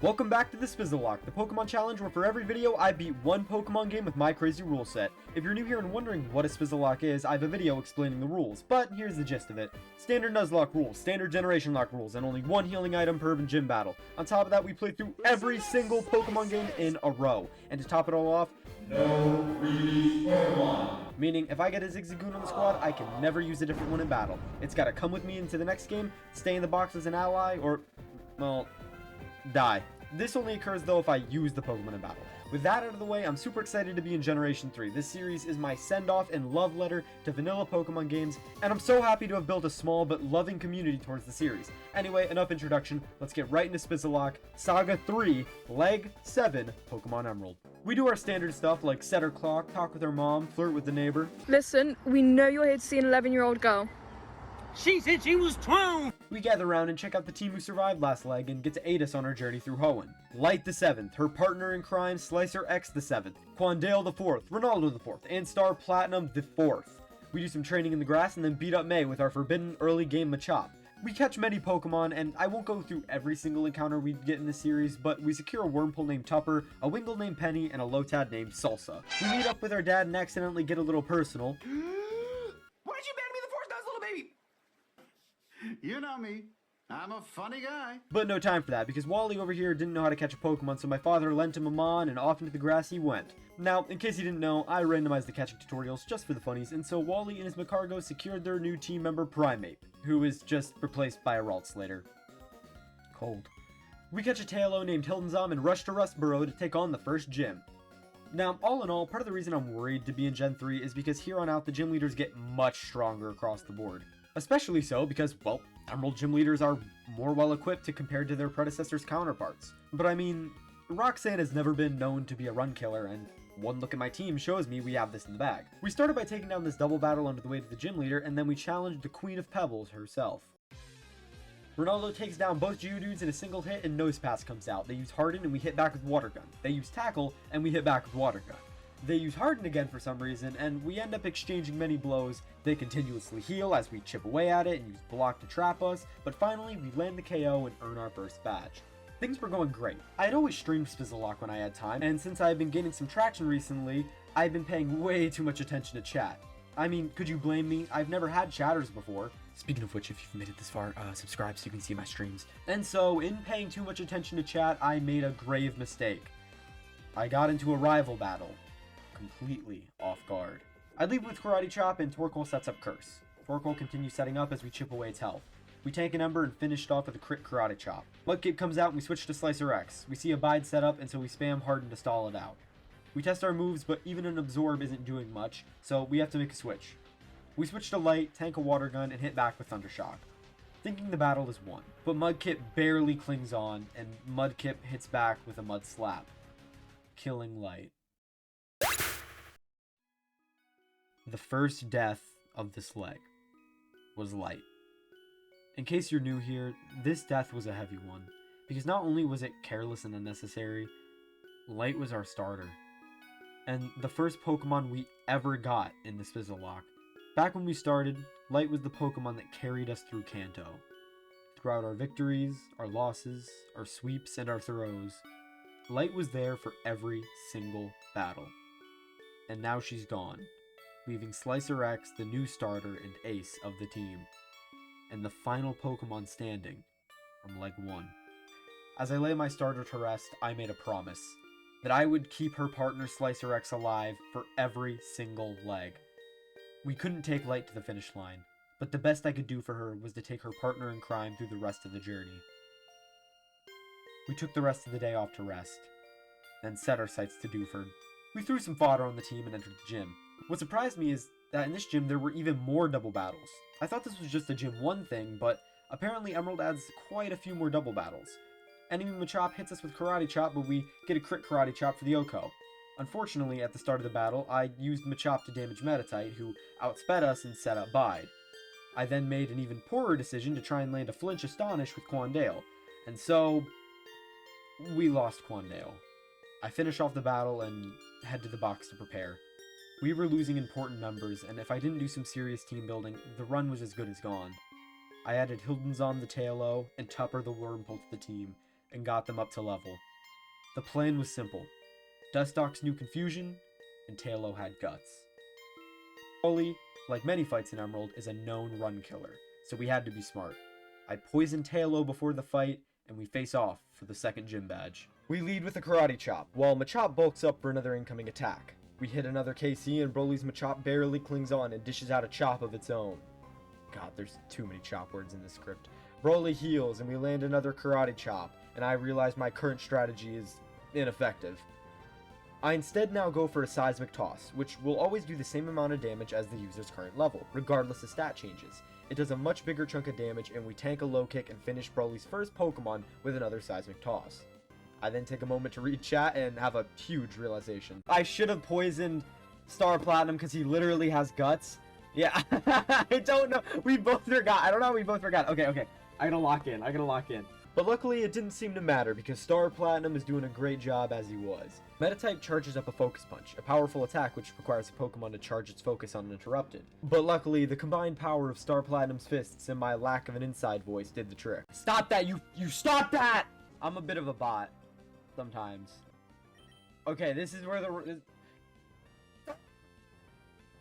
Welcome back to the Nuzlocke, the Pokemon challenge where for every video I beat one Pokemon game with my crazy rule set. If you're new here and wondering what a Nuzlocke is, I have a video explaining the rules, but here's the gist of it. Standard Nuzlocke rules, standard Generation Lock rules, and only one healing item per gym battle. On top of that, we play through every single Pokemon game in a row. And to top it all off, no freebies Pokemon. Meaning, if I get a Zigzagoon on the squad, I can never use a different one in battle. It's gotta come with me into the next game, stay in the box as an ally, or, well, die. This only occurs though if I use the Pokemon in battle. With that out of the way, I'm super excited to be in Generation 3. This series is my send-off and love letter to vanilla Pokemon games, and I'm so happy to have built a small but loving community towards the series. Anyway, enough introduction, let's get right into Nuzlocke, Saga 3, Leg 7, Pokemon Emerald. We do our standard stuff like set our clock, talk with our mom, flirt with the neighbor. Listen, we know you're here to see an 11-year-old girl. She said she was 12! We gather around and check out the team who survived last leg and get to aid us on our journey through Hoenn. Light the 7th, her partner in crime Slicer X the 7th, Quandale the 4th, Ronaldo the 4th, and Star Platinum the 4th. We do some training in the grass and then beat up May with our forbidden early game Machop. We catch many Pokemon, and I won't go through every single encounter we get in this series, but we secure a Wurmple named Tupper, a Wingull named Penny, and a Lotad named Salsa. We meet up with our dad and accidentally get a little personal. Why'd you ban me the Force Dance, little baby? You know me. I'm a funny guy. But no time for that, because Wally over here didn't know how to catch a Pokemon, so my father lent him a Mon, and off into the grass he went. Now, in case you didn't know, I randomized the catching tutorials just for the funnies, and so Wally and his Macargo secured their new team member Primeape, who is just replaced by a Raltslater. Cold. We catch a Tailo named Hildenzaam and rush to Rustboro to take on the first gym. Now, all in all, part of the reason I'm worried to be in Gen 3 is because here on out the gym leaders get much stronger across the board. Especially so because, well, Emerald gym leaders are more well equipped to compared to their predecessors' counterparts. But I mean, Roxanne has never been known to be a run killer, and one look at my team shows me we have this in the bag. We started by taking down this double battle under the way to the gym leader, and then we challenged the Queen of Pebbles herself. Ronaldo takes down both Geodudes in a single hit and Nose Pass comes out. They use Harden and we hit back with Water Gun. They use Tackle and we hit back with Water Gun. They use Harden again for some reason, and we end up exchanging many blows. They continuously heal as we chip away at it and use Block to trap us, but finally we land the KO and earn our first badge. Things were going great. I had always streamed Nuzlocke when I had time, and since I've been gaining some traction recently, I've been paying way too much attention to chat. I mean, could you blame me? I've never had chatters before. Speaking of which, if you've made it this far, subscribe so you can see my streams. And so, in paying too much attention to chat, I made a grave mistake. I got into a rival battle. Completely off guard. I leave with Karate Chop and Torkoal sets up Curse. Torkoal continues setting up as we chip away its health. We tank an Ember and finished off with a crit Karate Chop. Mudkip comes out and we switch to Slicer X. We see Abide set up and so we spam Harden to stall it out. We test our moves, but even an Absorb isn't doing much, so we have to make a switch. We switch to Light, tank a Water Gun, and hit back with Thundershock. Thinking the battle is won, but Mudkip barely clings on, and Mudkip hits back with a Mud Slap, killing Light. The first death of this leg was Light. In case you're new here, this death was a heavy one, because not only was it careless and unnecessary, Light was our starter, and the first Pokemon we ever got in the Nuzlocke. Back when we started, Light was the Pokemon that carried us through Kanto. Throughout our victories, our losses, our sweeps, and our throws, Light was there for every single battle. And now she's gone, leaving Slicer X the new starter and ace of the team, and the final Pokemon standing from Leg 1. As I lay my starter to rest, I made a promise that I would keep her partner Slicer X alive for every single leg. We couldn't take Light to the finish line, but the best I could do for her was to take her partner in crime through the rest of the journey. We took the rest of the day off to rest, then set our sights to Dewford. We threw some fodder on the team and entered the gym. What surprised me is that in this gym there were even more double battles. I thought this was just a Gym 1 thing, but apparently Emerald adds quite a few more double battles. Enemy Machop hits us with Karate Chop, but we get a crit Karate Chop for the Oko. Unfortunately, at the start of the battle, I used Machop to damage Meditite, who outsped us and set up Bide. I then made an even poorer decision to try and land a Flinch Astonish with Quandale, and so we lost Quandale. I finish off the battle and head to the box to prepare. We were losing important numbers, and if I didn't do some serious team building, the run was as good as gone. I added Hildenzaam the Tailo and Tupper the Wurmple to the team, and got them up to level. The plan was simple. Dustox knew Confusion, and Tailo had Guts. Brawly, like many fights in Emerald, is a known run killer, so we had to be smart. I poisoned Tailo before the fight, and we face off for the second gym badge. We lead with a karate chop, while Machop bulks up for another incoming attack. We hit another KC, and Broly's Machop barely clings on and dishes out a chop of its own. God, there's too many chop words in this script. Broly heals, and we land another karate chop, and I realize my current strategy is ineffective. I instead now go for a seismic toss, which will always do the same amount of damage as the user's current level, regardless of stat changes. It does a much bigger chunk of damage, and we tank a low kick and finish Broly's first Pokemon with another seismic toss. I then take a moment to read chat and have a huge realization. I should have poisoned Star Platinum because he literally has guts. Yeah, I don't know. We both forgot. I don't know how we both forgot. Okay. I gotta lock in. But luckily it didn't seem to matter because Star Platinum is doing a great job as he was. Metatype charges up a Focus Punch, a powerful attack which requires a Pokemon to charge its focus uninterrupted. But luckily, the combined power of Star Platinum's fists and my lack of an inside voice did the trick. Stop that! You stop that! I'm a bit of a bot. Sometimes. Okay, this is where the...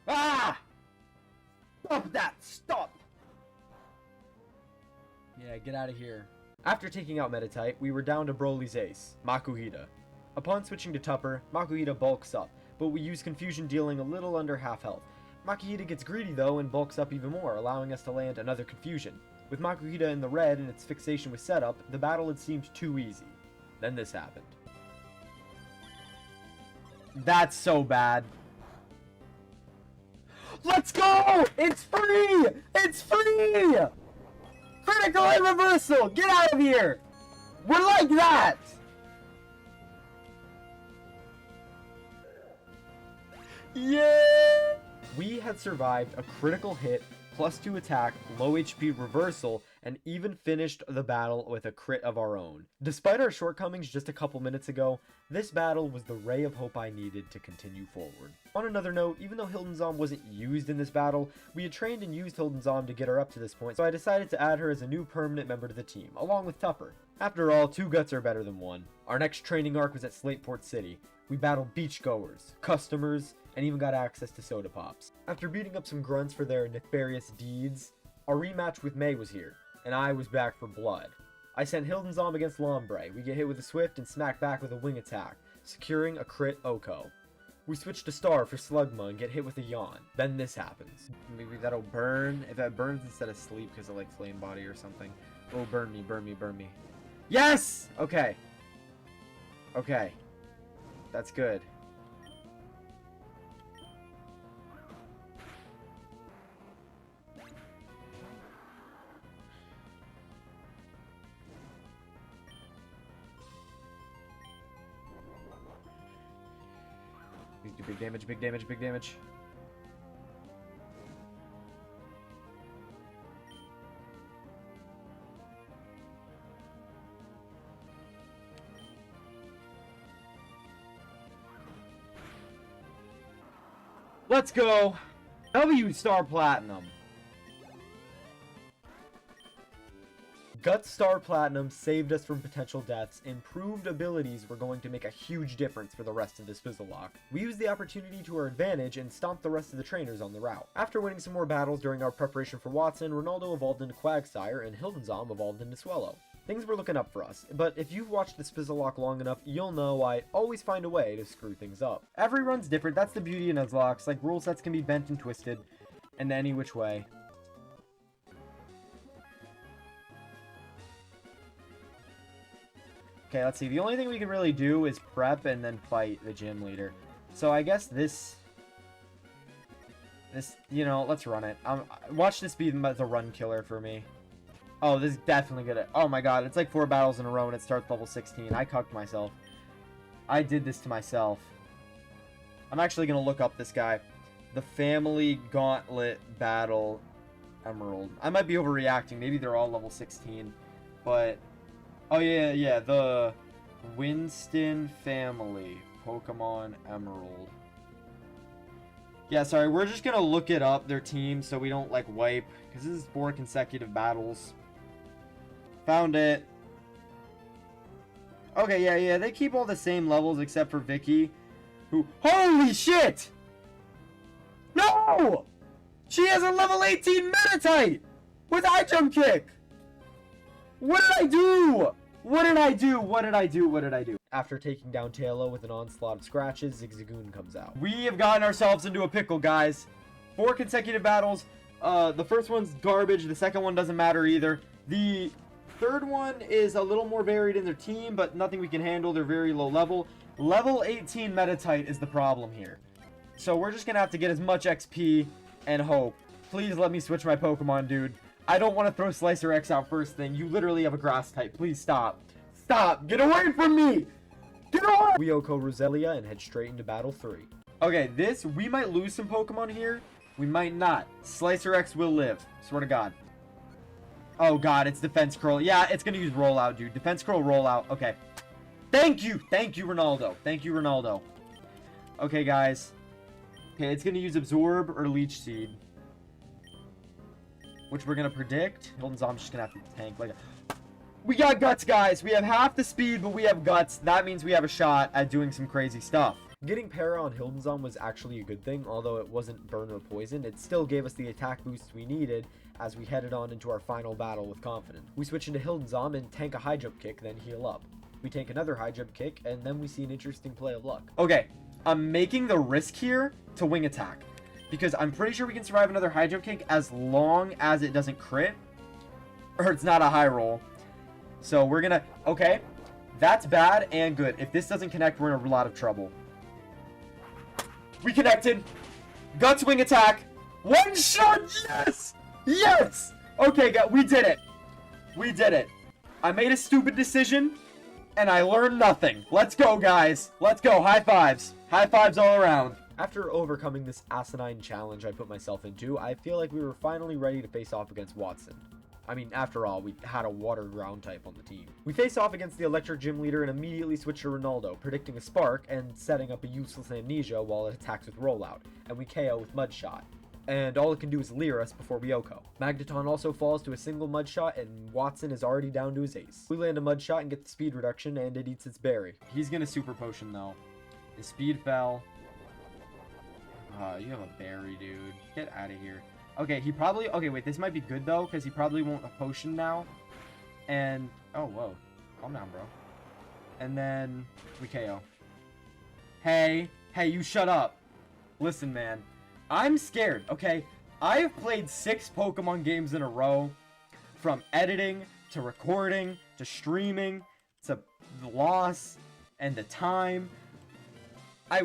Ah! Stop that! Stop! Yeah, get out of here. After taking out Metatype, we were down to Broly's ace, Makuhita. Upon switching to Tupper, Makuhita bulks up, but we use Confusion dealing a little under half health. Makuhita gets greedy though and bulks up even more, allowing us to land another Confusion. With Makuhita in the red and its fixation with setup, the battle had seemed too easy. Then this happened. That's so bad. Let's go! It's free! It's free! Critical and reversal! Get out of here! We're like that! Yeah! We had survived a critical hit, +2 attack, low HP reversal, and even finished the battle with a crit of our own. Despite our shortcomings just a couple minutes ago, this battle was the ray of hope I needed to continue forward. On another note, even though Hildenzom wasn't used in this battle, we had trained and used Hildenzom to get her up to this point, so I decided to add her as a new permanent member to the team, along with Tupper. After all, 2 guts are better than 1. Our next training arc was at Slateport City. We battled beachgoers, customers, and even got access to soda pops. After beating up some grunts for their nefarious deeds, our rematch with May was here, and I was back for blood. I sent Hildenzom against Lombre. We get hit with a Swift and smack back with a wing attack, securing a crit Oko. We switch to Star for Slugma and get hit with a Yawn. Then this happens. Maybe that'll burn. If that burns instead of sleep because of like flame body or something. Oh, burn me, burn me, burn me. Yes! Okay. Okay. That's good. These do big damage, big damage, big damage. Let's go! W Star Platinum! Guts Star Platinum saved us from potential deaths. Improved abilities were going to make a huge difference for the rest of this Nuzlocke. We used the opportunity to our advantage and stomped the rest of the trainers on the route. After winning some more battles during our preparation for Watson, Ronaldo evolved into Quagsire and Hildenzom evolved into Swellow. Things were looking up for us, but if you've watched this Nuzlocke long enough, you'll know I always find a way to screw things up. Every run's different, that's the beauty of Nuzlocks, like rule sets can be bent and twisted, and any which way. Okay, let's see. The only thing we can really do is prep and then fight the gym leader. So I guess this, you know, let's run it. Watch this be the run killer for me. Oh, this is definitely gonna... Oh my god, it's like 4 battles in a row and it starts level 16. I cucked myself. I did this to myself. I'm actually gonna look up this guy. The Family Gauntlet Battle Emerald. I might be overreacting. Maybe they're all level 16. But... Oh, yeah, the Winston Family Pokemon Emerald. Yeah, sorry, we're just gonna look it up, their team, so we don't, like, wipe. Because this is 4 consecutive battles. Found it. Okay, yeah, they keep all the same levels except for Vicky, who... Holy shit! No! She has a level 18 Meditite! With high jump kick! What did I do? What did I do? What did I do? What did I do? After taking down Taylor with an onslaught of scratches, Zigzagoon comes out. We have gotten ourselves into a pickle, guys. 4 consecutive battles. The first one's garbage. The second one doesn't matter either. The third one is a little more varied in their team, but nothing we can handle. They're very low level. Level 18 Meditite is the problem here. So we're just gonna have to get as much XP and hope. Please let me switch my Pokemon, dude. I don't want to throw Slicer X out first thing. You literally have a grass type. Please stop. Stop. Get away from me. Get away. We Oko Roselia and head straight into Battle 3. Okay, we might lose some Pokemon here. We might not. Slicer X will live. Swear to God. Oh, God. It's Defense Curl. Yeah, it's going to use Rollout, dude. Defense Curl, Rollout. Okay. Thank you. Thank you, Ronaldo. Thank you, Ronaldo. Okay, guys. Okay, it's going to use Absorb or Leech Seed, which we're going to predict. Hilden's just going to have to tank like a... We got guts, guys. We have half the speed, but we have guts. That means we have a shot at doing some crazy stuff. Getting Para on Hildenzom was actually a good thing, although it wasn't burn or poison. It still gave us the attack boosts we needed as we headed on into our final battle with confidence. We switch into Hildenzom and tank a high jump kick, then heal up. We tank another high jump kick, and then we see an interesting play of luck. Okay, I'm making the risk here to wing attack, because I'm pretty sure we can survive another high jump kick as long as it doesn't crit, or it's not a high roll. So we're gonna... Okay, that's bad and good. If this doesn't connect, we're in a lot of trouble. We connected. Guts wing attack. One shot. Yes. Yes. Okay, we did it. We did it. I made a stupid decision, and I learned nothing. Let's go, guys. Let's go. High fives. High fives all around. After overcoming this asinine challenge I put myself into, I feel like we were finally ready to face off against Watson. I mean, after all, we had a water ground type on the team. We face off against the electric gym leader and immediately switch to Ronaldo, predicting a spark and setting up a useless amnesia while it attacks with rollout, and we KO with mud shot. And all it can do is leer us before we OHKO. Magneton also falls to a single mud shot, and Watson is already down to his ace. We land a mud shot and get the speed reduction, and it eats its berry. He's gonna super potion though. His speed fell. You have a berry, dude. Get out of here. Okay, he probably... Okay, wait, this might be good, though, because he probably won't a potion now. And... Oh, whoa. Calm down, bro. And then... We KO. Hey, you shut up. Listen, man. I'm scared, okay? I have played 6 Pokemon games in a row. From editing, to recording, to streaming, to the loss, and the time... I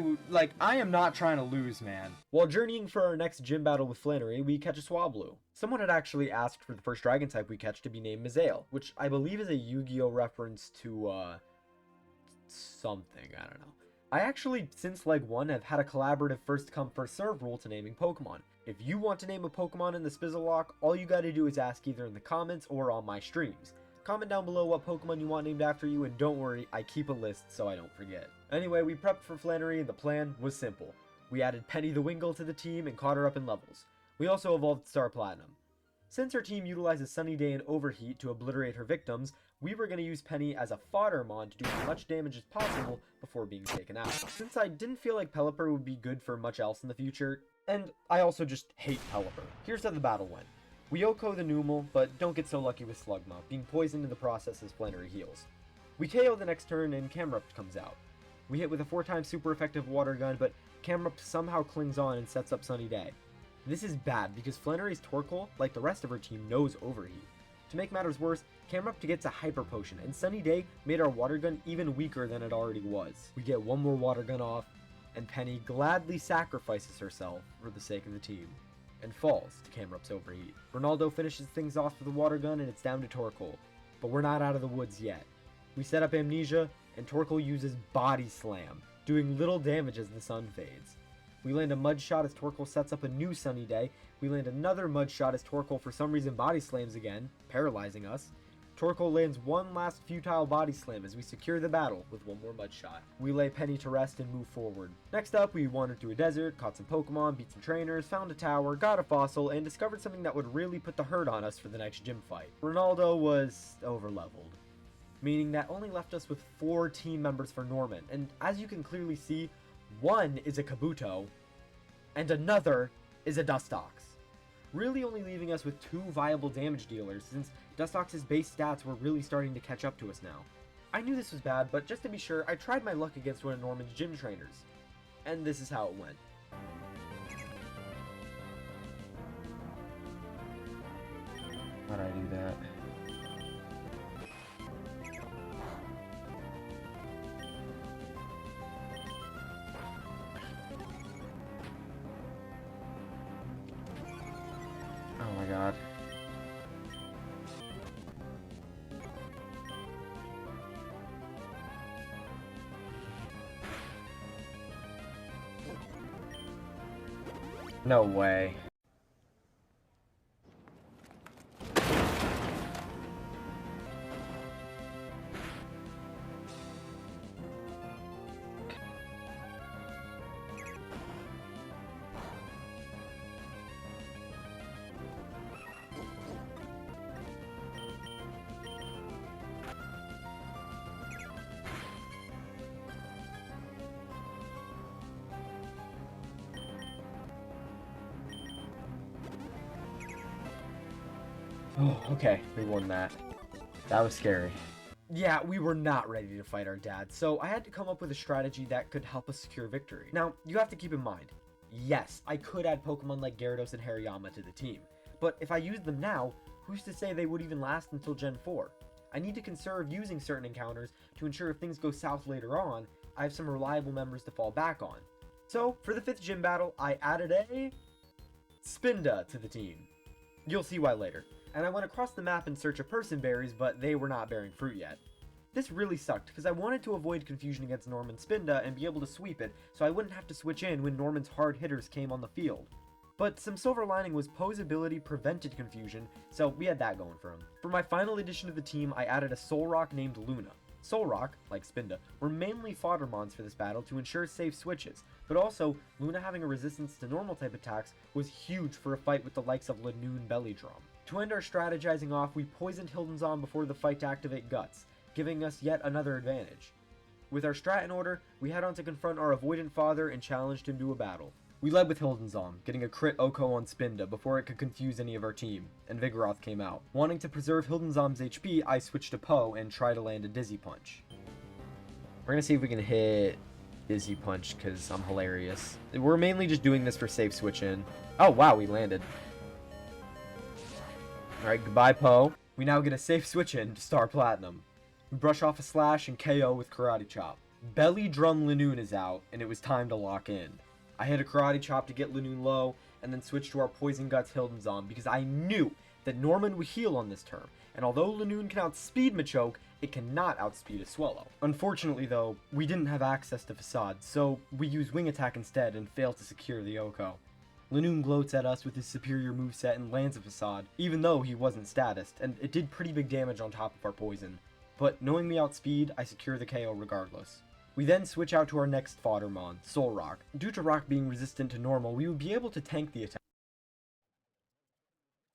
am not trying to lose, man. While journeying for our next gym battle with Flannery, we catch a Swablu. Someone had actually asked for the first dragon type we catch to be named Mizael, which I believe is a Yu-Gi-Oh reference to, something, I don't know. I actually, since Leg 1, have had a collaborative first come first serve rule to naming Pokemon. If you want to name a Pokemon in the Spizzlelock, all you gotta do is ask either in the comments or on my streams. Comment down below what Pokemon you want named after you, and don't worry, I keep a list so I don't forget. Anyway, we prepped for Flannery, and the plan was simple. We added Penny the Wingull to the team and caught her up in levels. We also evolved Star Platinum. Since our team utilizes Sunny Day and Overheat to obliterate her victims, we were going to use Penny as a fodder mon to do as much damage as possible before being taken out. Since I didn't feel like Pelipper would be good for much else in the future, and I also just hate Pelipper. Here's how the battle went. We OHKO the Numel, but don't get so lucky with Slugma, being poisoned in the process as Flannery heals. We KO the next turn and Camerupt comes out. We hit with a 4x super effective water gun, but Camerupt somehow clings on and sets up Sunny Day. This is bad because Flannery's Torkoal, like the rest of her team, knows Overheat. To make matters worse, Camerupt gets a Hyper Potion, and Sunny Day made our water gun even weaker than it already was. We get one more water gun off, and Penny gladly sacrifices herself for the sake of the team, and falls to Camrupt's Overheat. Ronaldo finishes things off with a water gun, and it's down to Torkoal. But we're not out of the woods yet. We set up Amnesia, and Torkoal uses Body Slam, doing little damage as the sun fades. We land a Mud Shot as Torkoal sets up a new Sunny Day. We land another Mud Shot as Torkoal for some reason Body Slams again, paralyzing us. Torkoal lands one last futile Body Slam as we secure the battle with one more Mud Shot. We lay Penny to rest and move forward. Next up, we wandered through a desert, caught some Pokemon, beat some trainers, found a tower, got a fossil, and discovered something that would really put the hurt on us for the next gym fight. Ronaldo was overleveled. meaning that only left us with 4 team members for Norman, and as you can clearly see, one is a Kabuto, and another is a Dustox. Really only leaving us with 2 viable damage dealers, since Dustox's base stats were really starting to catch up to us now. I knew this was bad, but just to be sure, I tried my luck against one of Norman's gym trainers. And this is how it went. How'd I do that? Oh my god. No way. Oh, okay, we won that. That was scary. Yeah, we were not ready to fight our dad, so I had to come up with a strategy that could help us secure victory. Now, you have to keep in mind, yes, I could add Pokemon like Gyarados and Hariyama to the team, but if I used them now, who's to say they would even last until Gen 4? I need to conserve using certain encounters to ensure if things go south later on, I have some reliable members to fall back on. So, for the 5th gym battle, I added a Spinda to the team. You'll see why later. And I went across the map in search of person berries, but they were not bearing fruit yet. This really sucked, because I wanted to avoid confusion against Norman's Spinda and be able to sweep it, so I wouldn't have to switch in when Norman's hard hitters came on the field. But some silver lining was Poe's ability prevented confusion, so we had that going for him. For my final addition to the team, I added a Solrock named Luna. Solrock, like Spinda, were mainly fodder mons for this battle to ensure safe switches, but also, Luna having a resistance to normal type attacks was huge for a fight with the likes of Lanoon Belly Drum. To end our strategizing off, we poisoned Hildenzon before the fight to activate Guts, giving us yet another advantage. With our strat in order, we head on to confront our avoidant father and challenged him to a battle. We led with Hildenzon, getting a crit Oko on Spinda before it could confuse any of our team, and Vigoroth came out. Wanting to preserve Hildenzon's HP, I switched to Poe and try to land a Dizzy Punch. We're gonna see if we can hit Dizzy Punch, because I'm hilarious. We're mainly just doing this for safe switch in. Oh wow, we landed. Alright, goodbye Poe. We now get a safe switch in to Star Platinum. We brush off a slash and KO with Karate Chop. Belly Drum Lanoon is out, and it was time to lock in. I hit a Karate Chop to get Lanoon low, and then switched to our Poison Guts Hildenzon because I knew that Norman would heal on this turn, and although Lanoon can outspeed Machoke, it cannot outspeed a Swallow. Unfortunately though, we didn't have access to Facade, so we used Wing Attack instead and failed to secure the Oko. Lanoon gloats at us with his superior moveset and lands a Facade, even though he wasn't statused, and it did pretty big damage on top of our poison. But knowing we outspeed, I secure the KO regardless. We then switch out to our next Foddermon, Solrock. Due to Rock being resistant to normal, we would be able to tank the attack.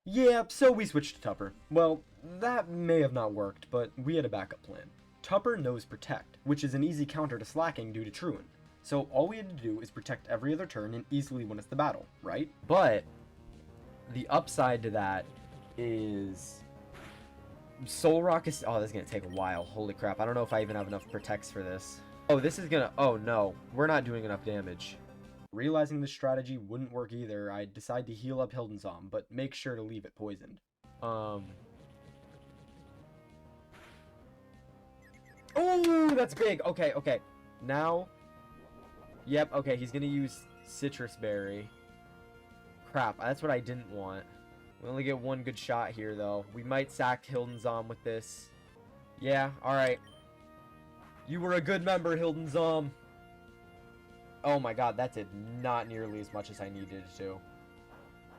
Yeah, so we switched to Tupper. Well, that may have not worked, but we had a backup plan. Tupper knows Protect, which is an easy counter to Slacking due to Truant. So all we had to do is protect every other turn and easily win us the battle, right? But the upside to that is Solrock is... Oh, this is going to take a while. Holy crap. I don't know if I even have enough protects for this. Oh, this is going to... Oh, no. We're not doing enough damage. Realizing this strategy wouldn't work either, I decide to heal up Hildenzon, but make sure to leave it poisoned. Oh, that's big. Okay, okay. Now... Yep, okay, he's gonna use Citrus Berry. Crap, that's what I didn't want. We only get one good shot here, though. We might sack Hildenzon with this. Yeah, alright. You were a good member, Hildenzon. Oh my god, that did not nearly as much as I needed it to.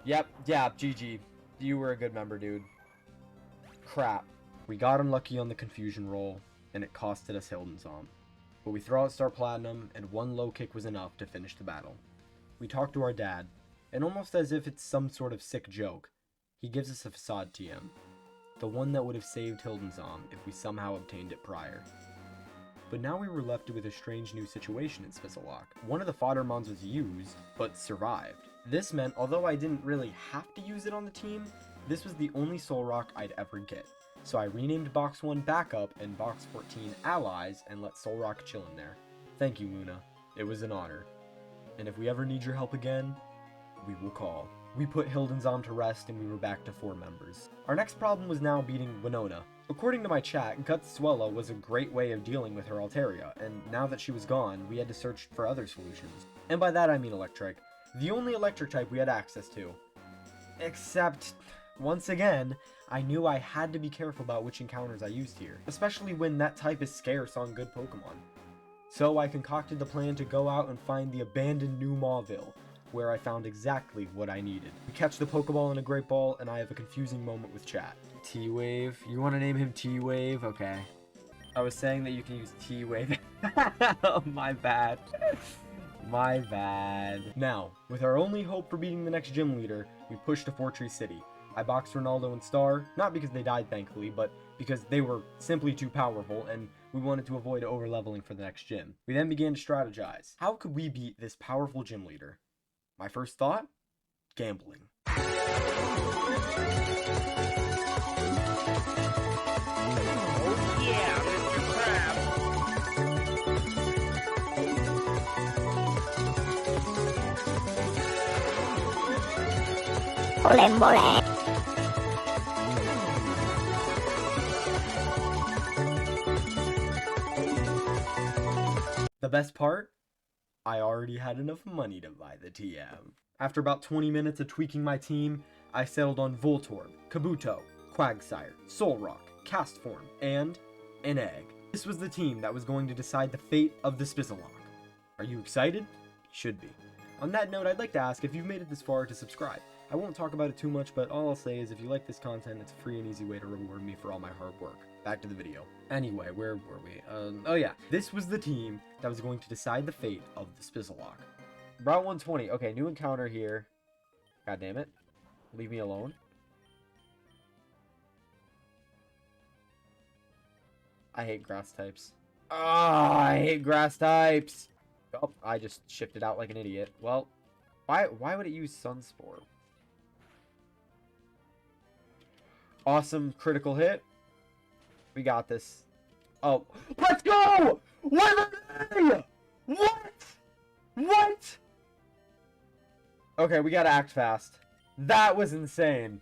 Yep, yeah, GG. You were a good member, dude. Crap. We got unlucky on the confusion roll, and it costed us Hildenzon. But we throw out Star Platinum, and one low kick was enough to finish the battle. We talk to our dad, and almost as if it's some sort of sick joke, he gives us a Facade TM. the one that would have saved Hildenzom if we somehow obtained it prior. But now we were left with a strange new situation in Nuzlocke. One of the fodder mons was used, but survived. This meant, although I didn't really have to use it on the team, this was the only soul rock I'd ever get. So I renamed Box 1 Backup and Box 14 Allies and let Soul Rock chill in there. Thank you, Luna. It was an honor. And if we ever need your help again, we will call. We put Hildenzom to rest and we were back to 4 members. Our next problem was now beating Winona. According to my chat, Gutsuela was a great way of dealing with her Altaria, and now that she was gone, we had to search for other solutions. And by that I mean electric. The only electric type we had access to. Except, once again, I knew I had to be careful about which encounters I used here, especially when that type is scarce on good Pokemon. So I concocted the plan to go out and find the abandoned New Mauville, where I found exactly what I needed. We catch the Pokeball in a Great Ball, and I have a confusing moment with chat. T-Wave? You want to name him T-Wave? Okay. I was saying that you can use T-Wave. Oh, my bad. My bad. Now, with our only hope for beating the next gym leader, we push to Fortree City. I boxed Ronaldo and Star, not because they died thankfully, but because they were simply too powerful, and we wanted to avoid over-leveling for the next gym. We then began to strategize. How could we beat this powerful gym leader? My first thought? Gambling. Oh yeah, Mr. Crab. The best part? I already had enough money to buy the TM. After about 20 minutes of tweaking my team, I settled on Voltorb, Kabuto, Quagsire, Solrock, Castform, and an egg. This was the team that was going to decide the fate of the Nuzlocke. Are you excited? Should be. On that note, I'd like to ask if you've made it this far to subscribe. I won't talk about it too much, but all I'll say is if you like this content, it's a free and easy way to reward me for all my hard work. Back to the video. Anyway, where were we? Oh yeah. This was the team that was going to decide the fate of the Nuzlocke. Route 120. Okay, new encounter here. God damn it. Leave me alone. I hate grass types. Ah, I hate grass types. Oh, I just shifted out like an idiot. Well, why would it use Sunspore? Awesome critical hit. We got this. Oh, let's go! What? What? Okay, we gotta act fast. That was insane.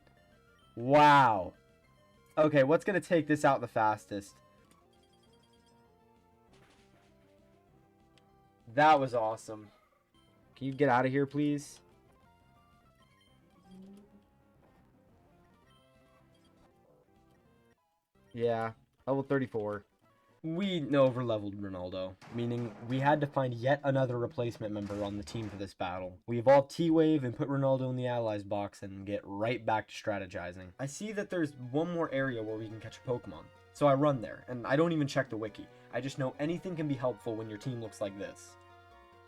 Wow. Okay, what's gonna take this out the fastest? That was awesome. Can you get out of here, please? Yeah, level 34. We over-leveled Ronaldo, meaning we had to find yet another replacement member on the team for this battle. We evolved T-Wave and put Ronaldo in the Allies box and get right back to strategizing. I see that there's one more area where we can catch a Pokemon, so I run there, and I don't even check the wiki. I just know anything can be helpful when your team looks like this.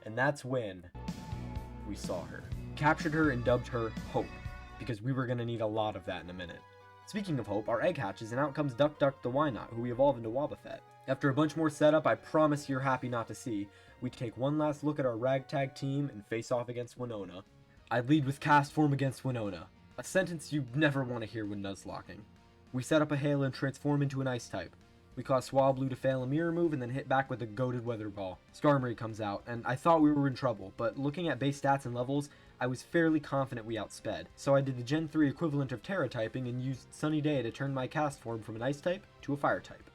And that's when we saw her. Captured her and dubbed her Hope, because we were going to need a lot of that in a minute. Speaking of Hope, our egg hatches and out comes Duck Duck the Wynot, who we evolve into Wobbuffet. After a bunch more setup I promise you're happy not to see, we take one last look at our ragtag team and face off against Winona. I lead with Castform against Winona, a sentence you never want to hear when Nuzlocking. We set up a hail and transform into an ice type. We cause Swablu to fail a mirror move and then hit back with a goated weather ball. Skarmory comes out, and I thought we were in trouble, but looking at base stats and levels, I was fairly confident we outsped. So I did the Gen 3 equivalent of Terra typing and used Sunny Day to turn my cast form from an ice type to a fire type.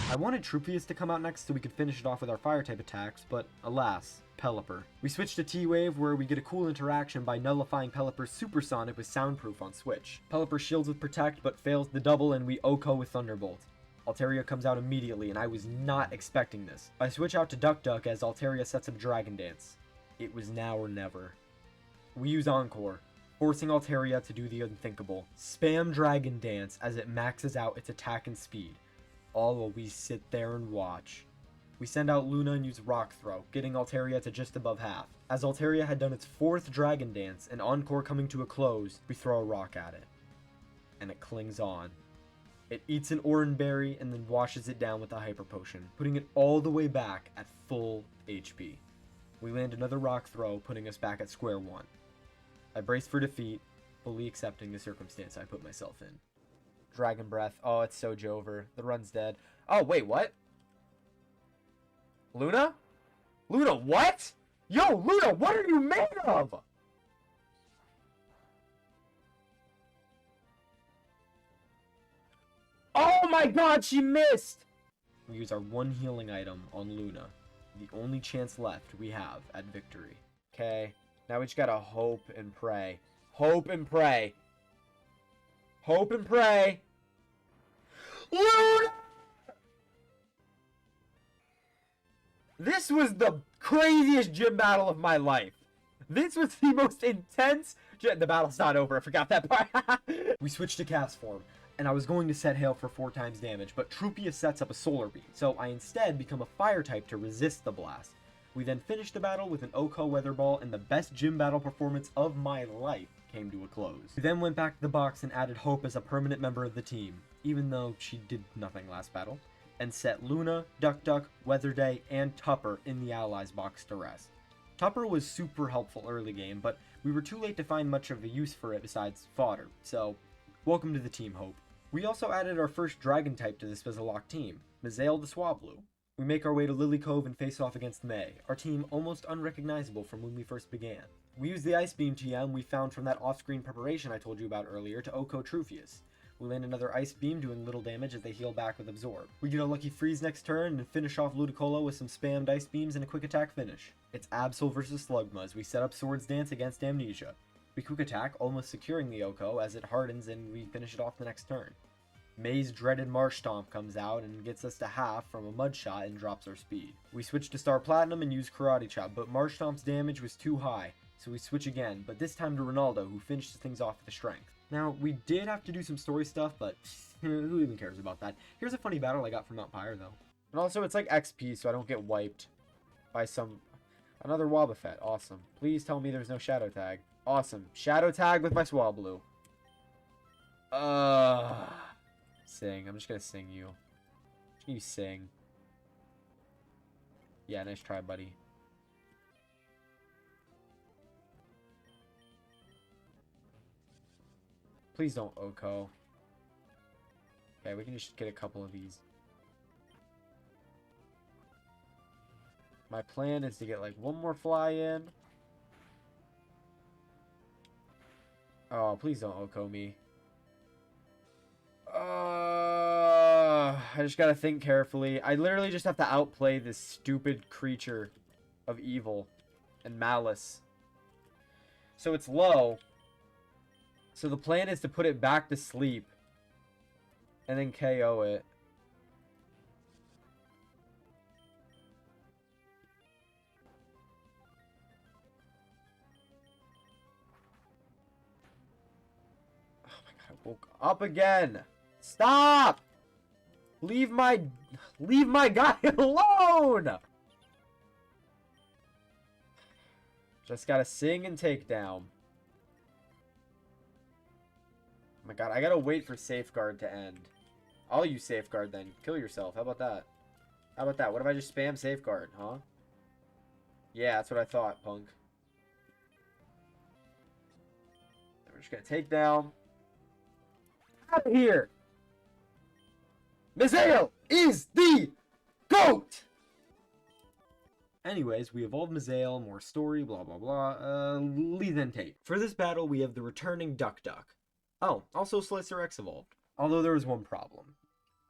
I wanted Tropius to come out next so we could finish it off with our fire type attacks, but alas, Pelipper. We switched to T-Wave where we get a cool interaction by nullifying Pelipper's Supersonic with Soundproof on Switch. Pelipper shields with Protect but fails the double and we OHKO with Thunderbolt. Altaria comes out immediately and I was not expecting this. I switch out to Duck Duck as Altaria sets up Dragon Dance. It was now or never. We use Encore, forcing Altaria to do the unthinkable. Spam Dragon Dance as it maxes out its attack and speed. All while we sit there and watch. We send out Luna and use Rock Throw, getting Altaria to just above half. As Altaria had done its 4th Dragon Dance and Encore coming to a close, we throw a rock at it. And it clings on. It eats an Oran Berry and then washes it down with a Hyper Potion, putting it all the way back at full HP. We land another Rock Throw, putting us back at square one. I brace for defeat, fully accepting the circumstance I put myself in. Dragon Breath. Oh, it's so Jover. The run's dead. Oh, wait, what? Luna? Luna, what? Yo, Luna, what are you made of? Oh my god, she missed! We use our one healing item on Luna. The only chance left we have at victory. Okay, now we just gotta hope and pray. Hope and pray. Hope and pray. Luna! This was the craziest gym battle of my life. This was the most intense the battle's not over, I forgot that part. We switched to cast form, and I was going to set Hail for 4 times damage, but Trupius sets up a Solar Beam, so I instead become a Fire type to resist the blast. We then finished the battle with an Oko Weather Ball, and the best gym battle performance of my life came to a close. We then went back to the box and added Hope as a permanent member of the team, even though she did nothing last battle, and set Luna, Duck Duck, Weather Day, and Tupper in the Allies box to rest. Tupper was super helpful early game, but we were too late to find much of a use for it besides fodder, so welcome to the team, Hope. We also added our first Dragon type to the Nuzlocke team, Mazael the Swablu. We make our way to Lily Cove and face off against May, our team almost unrecognizable from when we first began. We use the Ice Beam TM we found from that off-screen preparation I told you about earlier to Oko Trufius. We land another Ice Beam doing little damage as they heal back with Absorb. We get a Lucky Freeze next turn and finish off Ludicolo with some spammed Ice Beams and a Quick Attack finish. It's Absol versus Slugma as we set up Swords Dance against Amnesia. We Quick Attack, almost securing the Oko as it hardens and we finish it off the next turn. May's dreaded Marsh Stomp comes out and gets us to half from a Mud Shot and drops our speed. We switch to Star Platinum and use Karate Chop, but Marsh Stomp's damage was too high, so we switch again, but this time to Ronaldo, who finishes things off with the Strength. Now, we did have to do some story stuff, but who even cares about that? Here's a funny battle I got from Mount Pyre, though. And also, it's like XP, so I don't get wiped by another Wobbuffet. Awesome. Please tell me there's no Shadow Tag. Awesome. Shadow Tag with my Swablu. Sing. I'm just gonna sing you. You sing. Yeah, nice try, buddy. Please don't Oko. Okay, we can just get a couple of these. My plan is to get like one more fly in. Oh, please don't Oko me. I just gotta think carefully. I literally just have to outplay this stupid creature of evil and malice. So it's low. So the plan is to put it back to sleep and then KO it. Oh my god, I woke up again. Stop! Leave my guy alone! Just gotta sing and take down. Oh my god, I gotta wait for Safeguard to end. I'll use Safeguard then. Kill yourself. How about that? How about that? What if I just spam Safeguard, huh? Yeah, that's what I thought, punk. We're just gonna take down. Out of here! Mazael is the GOAT! Anyways, we evolved Mazael, more story, blah blah blah, lead then tape. For this battle, we have the returning Duck Duck. Oh, also Slicer X evolved. Although there was one problem.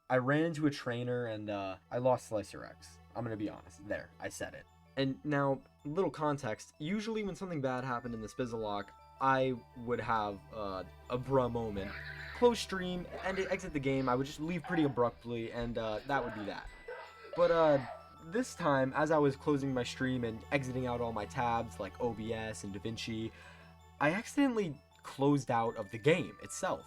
I ran into a trainer and I lost Slicer X. I'm gonna be honest. There, I said it. And now, little context. Usually when something bad happened in the Nuzlocke, I would have a bruh moment. Close stream, and to exit the game, I would just leave pretty abruptly, and that would be that. But this time, as I was closing my stream and exiting out all my tabs, like OBS and DaVinci, I accidentally closed out of the game itself.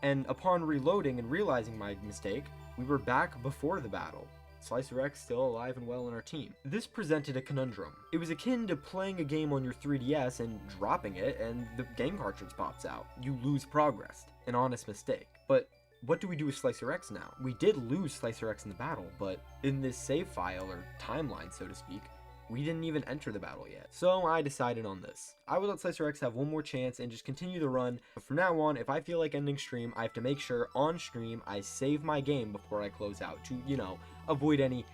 And upon reloading and realizing my mistake, we were back before the battle. Slicer X still alive and well in our team. This presented a conundrum. It was akin to playing a game on your 3DS and dropping it, and the game cartridge pops out. You lose progress. An honest mistake. But what do we do with Slicer X now? We did lose Slicer X in the battle, but in this save file, or timeline so to speak, we didn't even enter the battle yet. So I decided on this. I would let Slicer X have one more chance and just continue the run, but from now on, if I feel like ending stream, I have to make sure on stream I save my game before I close out to, you know, avoid any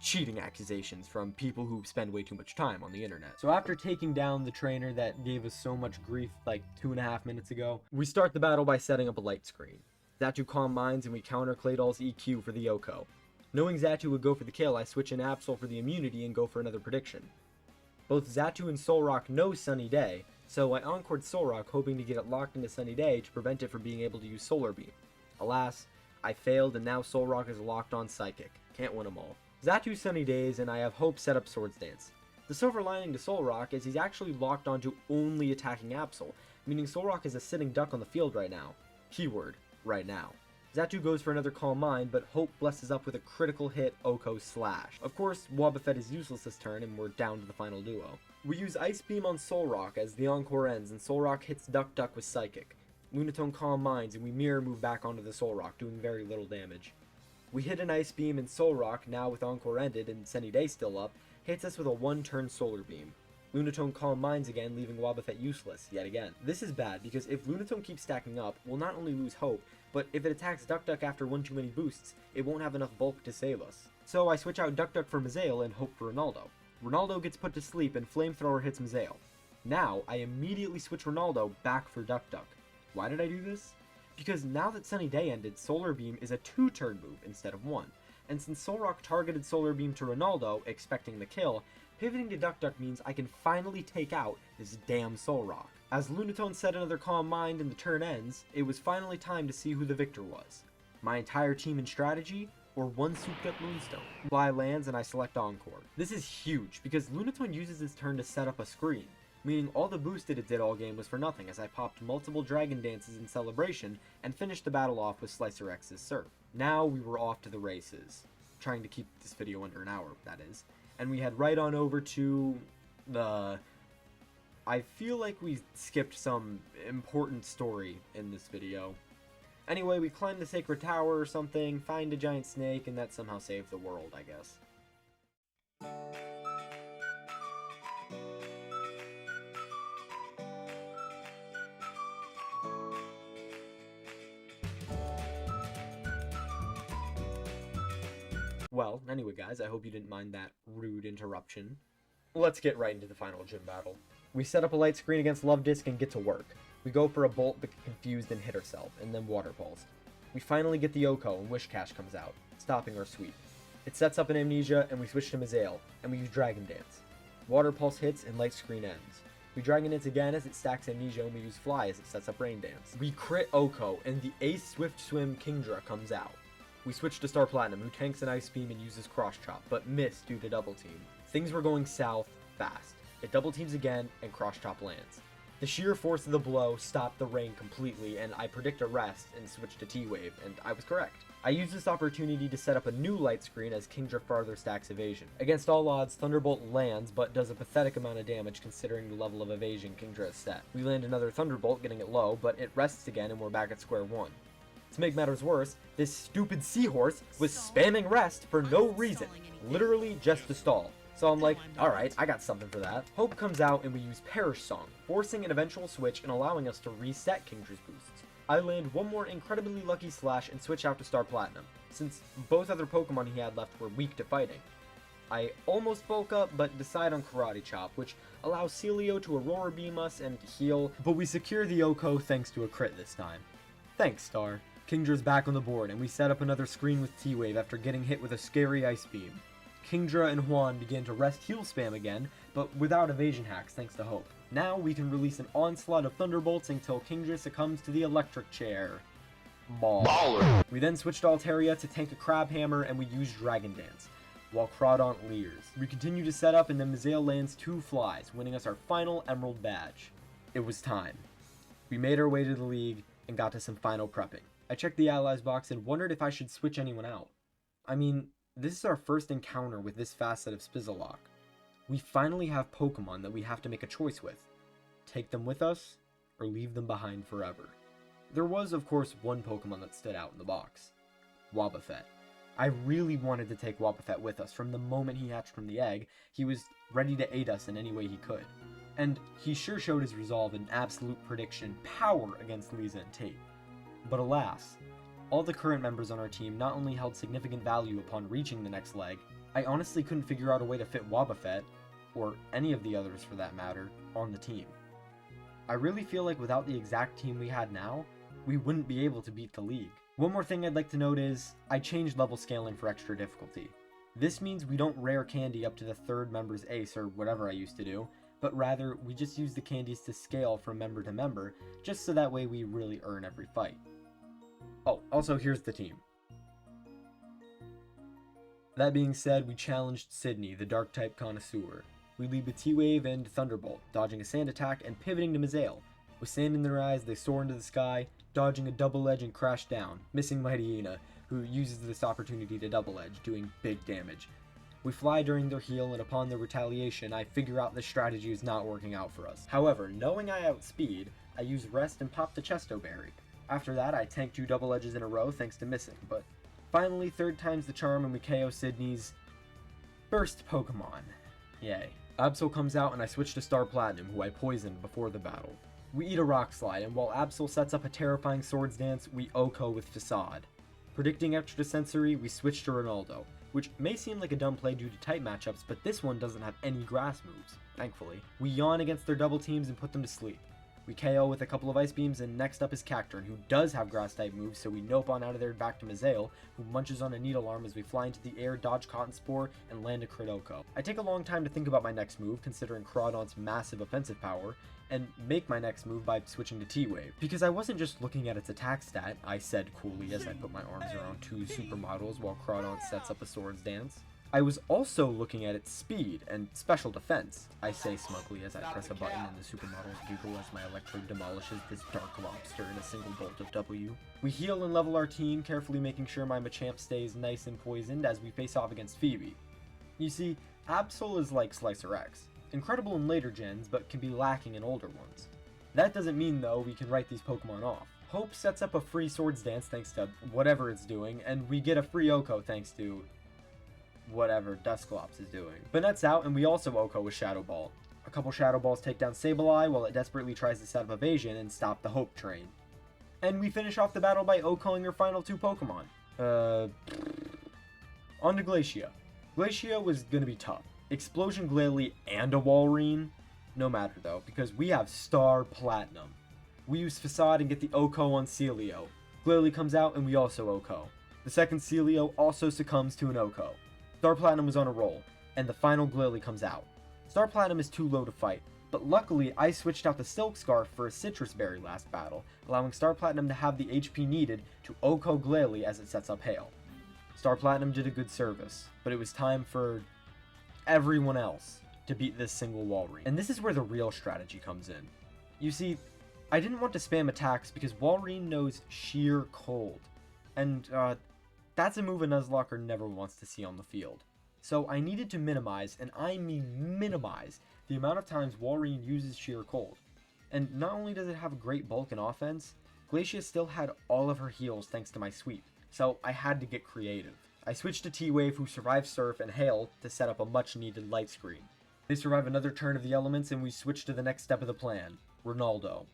cheating accusations from people who spend way too much time on the internet. So after taking down the trainer that gave us so much grief like 2.5 minutes ago, we start the battle by setting up a light screen. Zatu calm minds and we counter Cladol's EQ for the Yoko. Knowing Zatu would go for the kill, I switch in Absol for the immunity and go for another prediction. Both Zatu and Solrock know Sunny Day, so I encored Solrock hoping to get it locked into Sunny Day to prevent it from being able to use Solar Beam. Alas, I failed and now Solrock is locked on Psychic. Can't win them all. Zatu Sunny Days and I have Hope set up Swords Dance. The silver lining to Solrock is he's actually locked onto only attacking Absol, meaning Solrock is a sitting duck on the field right now. Keyword, right now. Zatu goes for another Calm Mind, but Hope blesses up with a critical hit Oko Slash. Of course, Wobbuffet is useless this turn, and we're down to the final duo. We use Ice Beam on Solrock as the encore ends, and Solrock hits Duck Duck with Psychic. Lunatone Calm Minds, and we mirror move back onto the Solrock, doing very little damage. We hit an Ice Beam, and Solrock, now with encore ended and Sunny Day still up, hits us with a one-turn Solar Beam. Lunatone Calm Minds again, leaving Wobbuffet useless, yet again. This is bad, because if Lunatone keeps stacking up, we'll not only lose Hope, but if it attacks Duck Duck after one too many boosts, it won't have enough bulk to save us. So I switch out Duck Duck for Mazael and Hope for Ronaldo. Ronaldo gets put to sleep and Flamethrower hits Mazael. Now, I immediately switch Ronaldo back for Duck Duck. Why did I do this? Because now that Sunny Day ended, Solar Beam is a 2-turn move instead of 1. And since Solrock targeted Solar Beam to Ronaldo, expecting the kill, pivoting to Duck Duck means I can finally take out this damn Solrock. As Lunatone set another Calm Mind and the turn ends, it was finally time to see who the victor was. My entire team and strategy, or one souped up Moonstone. Fly lands and I select Encore. This is huge, because Lunatone uses his turn to set up a screen, meaning all the boost that it did all game was for nothing as I popped multiple Dragon Dances in celebration and finished the battle off with Slicer X's Surf. Now we were off to the races. Trying to keep this video under an hour, that is. And we head right on over to the... I feel like we skipped some important story in this video. Anyway, we climb the Sacred Tower or something, find a giant snake, and that somehow saved the world, I guess. Well, anyway guys, I hope you didn't mind that rude interruption. Let's get right into the final gym battle. We set up a light screen against Love Disc and get to work. We go for a bolt but get confused and hit ourselves, and then Water Pulse. We finally get the Oko and Wish Cash comes out, stopping our sweep. It sets up an Amnesia and we switch to Mazael, and we use Dragon Dance. Water Pulse hits and light screen ends. We Dragon Dance again as it stacks Amnesia and we use Fly as it sets up Rain Dance. We crit Oko and the Ace Swift Swim Kingdra comes out. We switch to Star Platinum, who tanks an Ice Beam and uses Cross Chop, but missed due to Double Team. Things were going south fast. It double teams again, and Cross Chop lands. The sheer force of the blow stopped the rain completely, and I predict a rest and switch to T-Wave, and I was correct. I used this opportunity to set up a new light screen as Kingdra farther stacks evasion. Against all odds, Thunderbolt lands, but does a pathetic amount of damage considering the level of evasion Kingdra has set. We land another Thunderbolt, getting it low, but it rests again and we're back at square one. To make matters worse, this stupid seahorse was spamming rest for no reason, literally just to stall. So I'm like, alright, I got something for that. Hope comes out and we use Perish Song, forcing an eventual switch and allowing us to reset Kingdra's boosts. I land one more incredibly lucky slash and switch out to Star Platinum, since both other Pokemon he had left were weak to fighting. I almost bulk up, but decide on Karate Chop, which allows Celio to Aurora Beam us and heal, but we secure the Oko thanks to a crit this time. Thanks, Star. Kingdra's back on the board, and we set up another screen with T-Wave after getting hit with a scary Ice Beam. Kingdra and Juan begin to rest heal spam again, but without evasion hacks thanks to Hope. Now we can release an onslaught of Thunderbolts until Kingdra succumbs to the electric chair. Baller. We then switched to Altaria to tank a Crab Hammer and we used Dragon Dance, while Crawdaunt leers. We continue to set up and then Mazael lands 2 flies, winning us our final Emerald badge. It was time. We made our way to the league and got to some final prepping. I checked the allies box and wondered if I should switch anyone out. I mean, This is our first encounter with this facet of Nuzlocke. We finally have Pokemon that we have to make a choice with. Take them with us, or leave them behind forever. There was, of course, one Pokemon that stood out in the box. Wobbuffet. I really wanted to take Wobbuffet with us. From the moment he hatched from the egg, he was ready to aid us in any way he could. And he sure showed his resolve and absolute prediction power against Lisa and Tate. But alas, all the current members on our team not only held significant value upon reaching the next leg, I honestly couldn't figure out a way to fit Wobbuffet, or any of the others for that matter, on the team. I really feel like without the exact team we had now, we wouldn't be able to beat the league. One more thing I'd like to note is, I changed level scaling for extra difficulty. This means we don't rare candy up to the third member's ace or whatever I used to do, but rather we just use the candies to scale from member to member, just so that way we really earn every fight. Oh, also here's the team. That being said, we challenged Sydney, the Dark-type connoisseur. We lead with T-Wave and Thunderbolt, dodging a sand attack and pivoting to Mazael. With sand in their eyes, they soar into the sky, dodging a double edge and crash down, missing Mighty Ina, who uses this opportunity to double edge, doing big damage. We fly during their heal, and upon their retaliation, I figure out this strategy is not working out for us. However, knowing I outspeed, I use Rest and pop the Chesto Berry. After that, I tank 2 double edges in a row thanks to missing, but finally, third time's the charm and we KO Sydney's first Pokemon. Yay. Absol comes out and I switch to Star Platinum, who I poisoned before the battle. We eat a Rock Slide, and while Absol sets up a terrifying Swords Dance, we OHKO with Facade. Predicting Extra Sensory, we switch to Ronaldo, which may seem like a dumb play due to type matchups, but this one doesn't have any grass moves, thankfully. We yawn against their double teams and put them to sleep. We KO with a couple of Ice Beams, and next up is Cacturne, who does have Grass-type moves, so we nope on out of there back to Mazael, who munches on a Needle Arm as we fly into the air, dodge Cotton Spore, and land a crit OHKO. I take a long time to think about my next move, considering Crawdon's massive offensive power, and make my next move by switching to T-Wave. Because I wasn't just looking at its attack stat, I said coolly as I put my arms around 2 supermodels while Crawdon sets up a Swords Dance. I was also looking at its speed and special defense, I say smugly as I press a button and the supermodels giggle as my Electrode demolishes this dark lobster in a single bolt of W. We heal and level our team, carefully making sure my Machamp stays nice and poisoned as we face off against Phoebe. You see, Absol is like Slicer X, incredible in later gens but can be lacking in older ones. That doesn't mean though we can write these Pokemon off. Hope sets up a free Swords Dance thanks to whatever it's doing, and we get a free OHKO thanks to whatever Dusclops is doing. Banette's out, and we also OHKO with Shadow Ball. A couple Shadow Balls take down Sableye while it desperately tries to set up Evasion and stop the Hope Train. And we finish off the battle by OHKOing our final 2 Pokemon. On to Glacia. Glacia was gonna be tough. Explosion Glalie and a Walrein? No matter though, because we have Star Platinum. We use Facade and get the OHKO on Celio. Glalie comes out and we also OHKO. The second Celio also succumbs to an OHKO. Star Platinum was on a roll, and the final Glalie comes out. Star Platinum is too low to fight, but luckily I switched out the Silk Scarf for a Citrus Berry last battle, allowing Star Platinum to have the HP needed to OHKO Glalie as it sets up Hail. Star Platinum did a good service, but it was time for everyone else to beat this single Walrein. And this is where the real strategy comes in. You see, I didn't want to spam attacks because Walrein knows Sheer Cold, and that's a move a Nuzlocker never wants to see on the field. So I needed to minimize, and I mean minimize, the amount of times Walrein uses Sheer Cold. And not only does it have a great bulk and offense, Glacia still had all of her heals thanks to my sweep, so I had to get creative. I switched to T-Wave, who survived Surf and Hail to set up a much needed light screen. They survive another turn of the elements and we switch to the next step of the plan, Ronaldo,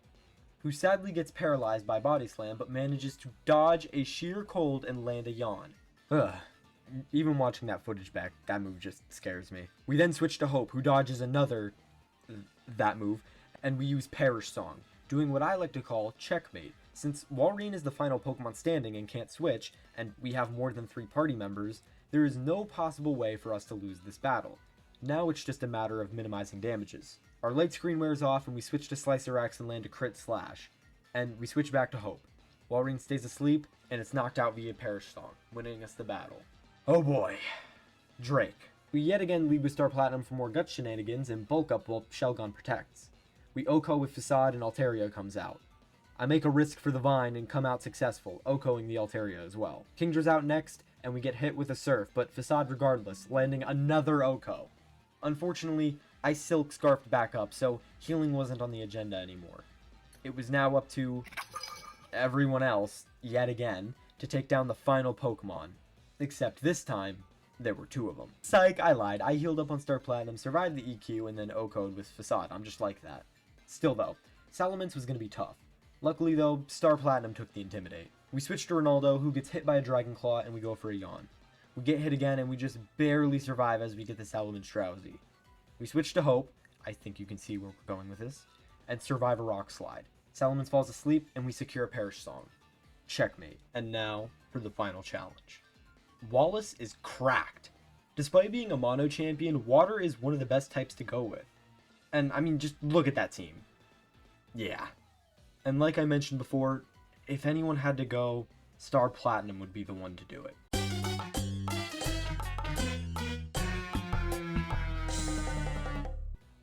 who sadly gets paralyzed by Body Slam but manages to dodge a Sheer Cold and land a Yawn. Ugh. Even watching that footage back, that move just scares me. We then switch to Hope, who dodges another that move, and we use Perish Song, doing what I like to call checkmate. Since Walrein is the final Pokemon standing and can't switch, and we have more than 3 party members, there is no possible way for us to lose this battle. Now it's just a matter of minimizing damages. Our light screen wears off and we switch to Slicer X and land a Crit Slash. And we switch back to Hope. Walrein stays asleep, and it's knocked out via Perish Song, winning us the battle. Oh boy. Drake. We yet again lead with Star Platinum for more gut shenanigans and bulk up while Shelgon protects. We OHKO with Facade and Altaria comes out. I make a risk for the Vine and come out successful, OHKOing the Altaria as well. Kingdra's out next, and we get hit with a Surf, but Facade regardless, landing another Oko. Unfortunately, I Silk Scarfed back up, so healing wasn't on the agenda anymore. It was now up to everyone else, yet again, to take down the final Pokemon. Except this time, there were 2 of them. Psych, I lied. I healed up on Star Platinum, survived the EQ, and then O-Code with Facade. I'm just like that. Still though, Salamence was going to be tough. Luckily though, Star Platinum took the Intimidate. We switch to Ronaldo, who gets hit by a Dragon Claw, and we go for a Yawn. We get hit again, and we just barely survive as we get the Salamence Drowsy. We switch to Hope, I think you can see where we're going with this, and survive a Rock Slide. Salamence falls asleep, and we secure a Perish Song. Checkmate. And now, for the final challenge. Wallace is cracked. Despite being a mono champion, water is one of the best types to go with. And, I mean, just look at that team. Yeah. And like I mentioned before, if anyone had to go, Star Platinum would be the one to do it.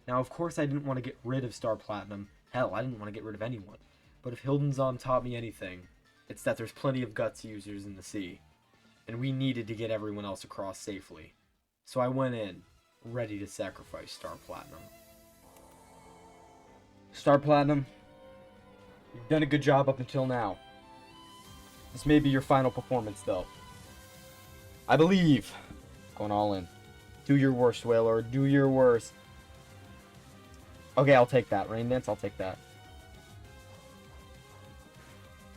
Now, of course, I didn't want to get rid of Star Platinum. Hell, I didn't want to get rid of anyone. But if Hildenzahn taught me anything, it's that there's plenty of Guts users in the sea. And we needed to get everyone else across safely. So I went in, ready to sacrifice Star Platinum. Star Platinum, you've done a good job up until now. This may be your final performance, though. I believe. Going all in. Do your worst, Wailord. Do your worst. Okay, I'll take that. Rain Dance, I'll take that.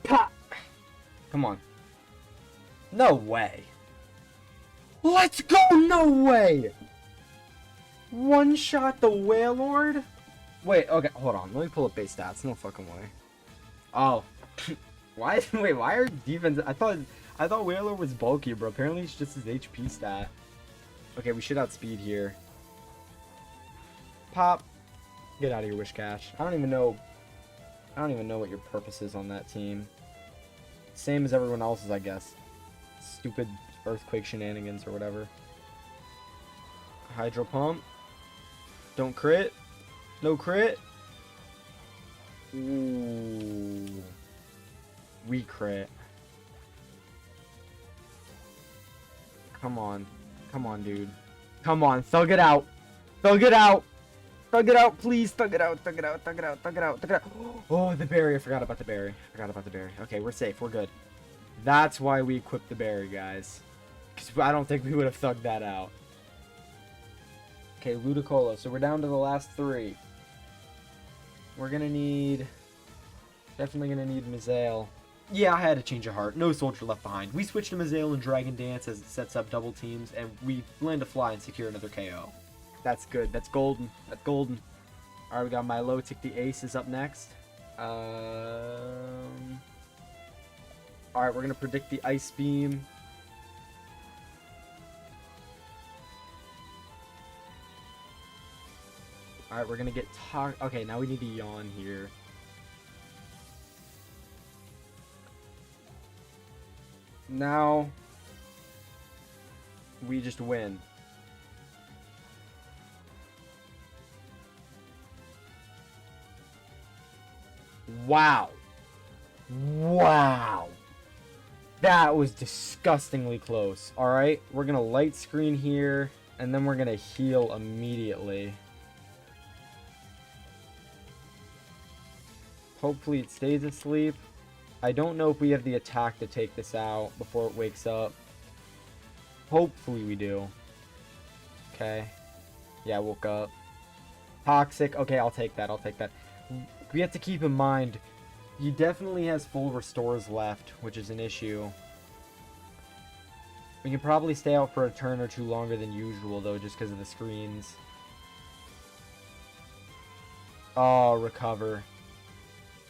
Pah! Come on. No way. Let's go! No way! One shot the Wailord? Wait, okay, hold on. Let me pull up base stats. No fucking way. Oh. Why? Wait, why are defense... I thought Wailord was bulky, bro. Apparently it's just his HP stat. Okay, we should outspeed here. Pop. Get out of here, Wishcash. I don't even know what your purpose is on that team. Same as everyone else's, I guess. Stupid earthquake shenanigans or whatever. Hydro Pump. Don't crit. No crit. Ooh. We crit. Come on. Come on, dude. Come on. Thug it out. Thug it out. Thug it out, please. Thug it out. Thug it out. Thug it out. Thug it out. Thug it out. Oh, the berry. I forgot about the berry. Okay, we're safe. We're good. That's why we equipped the berry, guys. Because I don't think we would have thugged that out. Okay, Ludicolo. So we're down to the last 3. We're going to need... Definitely going to need Mazail. Yeah, I had a change of heart. No soldier left behind. We switched to Mazail and Dragon Dance as it sets up double teams, and we land a fly and secure another KO. That's good. That's golden. That's golden. Alright, we got Milotic the Ace is up next. Alright, we're going to predict the Ice Beam. Alright, we're going to get... Okay, now we need to Yawn here. Now... we just win. Wow. Wow. That was disgustingly close. Alright, we're going to light screen here, and then we're going to heal immediately. Hopefully it stays asleep. I don't know if we have the attack to take this out before it wakes up. Hopefully we do. Okay. Yeah, I woke up. Toxic. Okay, I'll take that. I'll take that. We have to keep in mind, he definitely has full restores left, which is an issue. We can probably stay out for a turn or two longer than usual, though, just because of the screens. Oh, recover.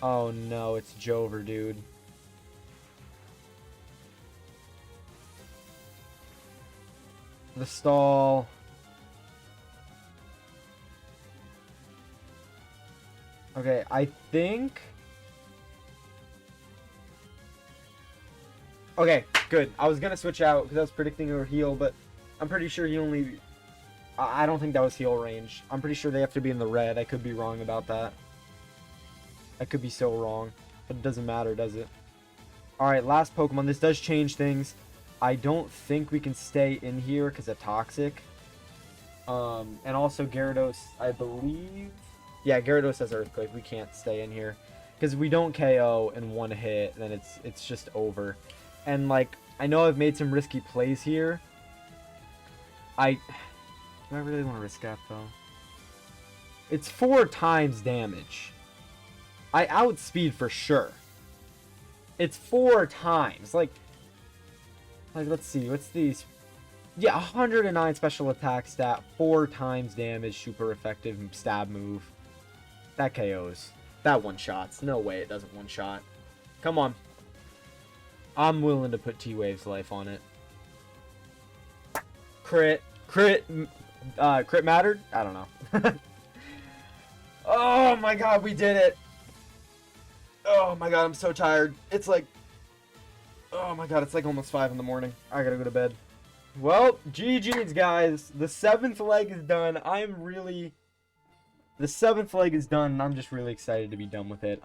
Oh no, it's Jover, dude. The stall. Okay, I think... Okay, good. I was gonna switch out because I was predicting a heal, but I'm pretty sure he only... I don't think that was heal range. I'm pretty sure they have to be in the red. I could be wrong about that. I could be so wrong. But it doesn't matter, does it? Alright, last Pokemon. This does change things. I don't think we can stay in here because of Toxic. And also Gyarados, I believe... Yeah, Gyarados has Earthquake. We can't stay in here. Because if we don't KO in one hit, then it's just over. And, like, I know I've made some risky plays here. Do I really want to risk that, though? It's 4 times damage. I outspeed for sure. It's 4 times. Like, let's see. What's these? Yeah, 109 special attack stat. 4 times damage. Super effective stab move. That KOs. That one-shots. No way it doesn't one-shot. Come on. I'm willing to put T-Wave's life on it. Crit mattered? I don't know. Oh my god, we did it. Oh my god, I'm so tired. It's like... Oh my god, it's like almost 5 in the morning. I gotta go to bed. Well, GG's, guys. The 7th leg is done. The 7th leg is done, and I'm just really excited to be done with it.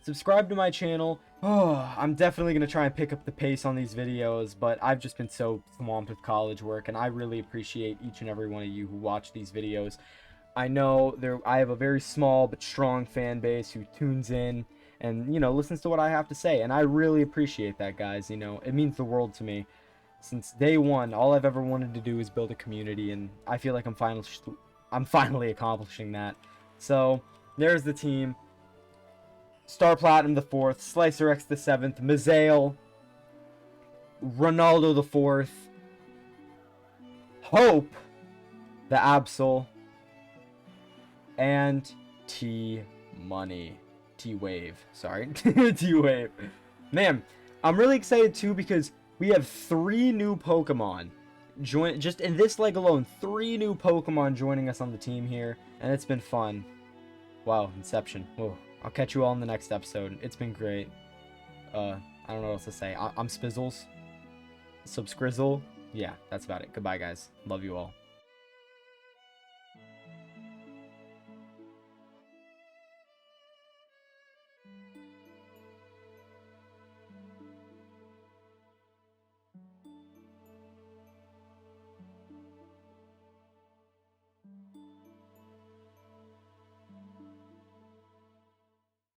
Subscribe to my channel. Oh, I'm definitely going to try and pick up the pace on these videos, but I've just been so swamped with college work, and I really appreciate each and every one of you who watch these videos. I know I have a very small but strong fan base who tunes in and, you know, listens to what I have to say, and I really appreciate that, guys. You know, it means the world to me. Since day one, all I've ever wanted to do is build a community, and I feel like I'm finally accomplishing that. So, there's the team. Star Platinum the 4th, Slicer X the 7th, Mazael, Ronaldo the 4th, Hope the Absol, and T-Wave, sorry, T-Wave. Man, I'm really excited too because we have 3 new Pokemon. Just in this leg alone, 3 new Pokemon joining us on the team here, and it's been fun. Wow, Inception. Whoa. I'll catch you all in the next episode. It's been great. I don't know what else to say. I'm Spizzles. Subscrizzle. Yeah, that's about it. Goodbye, guys. Love you all.